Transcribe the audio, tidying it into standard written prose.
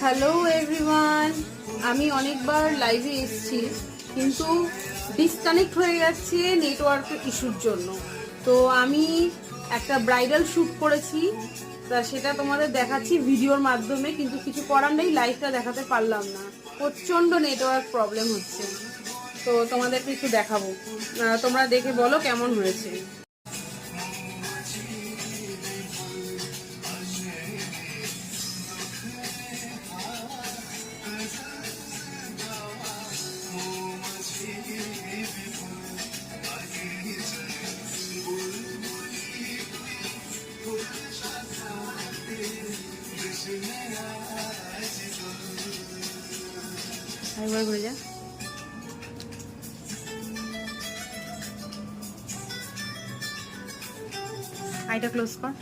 Hello everyone, আমি অনেকবার লাইভে এসেছি কিন্তু ডিসকানেক্ট হয়ে যাচ্ছে নেটওয়ার্ক ইস্যুর জন্য। তো আমি একটা ব্রাইডাল শ্যুট করেছি, তা সেটা তোমাদের দেখাচ্ছি ভিডিওর মাধ্যমে, কিন্তু কিছু করার নেই, লাইভটা দেখাতে পারলাম না, প্রচণ্ড নেটওয়ার্ক প্রবলেম হচ্ছে। তো তোমাদেরকে একটু দেখাবো, তোমরা দেখে বলো কেমন হয়েছে। আরেকবার ঘুরে যা, আইটা ক্লোজ কর।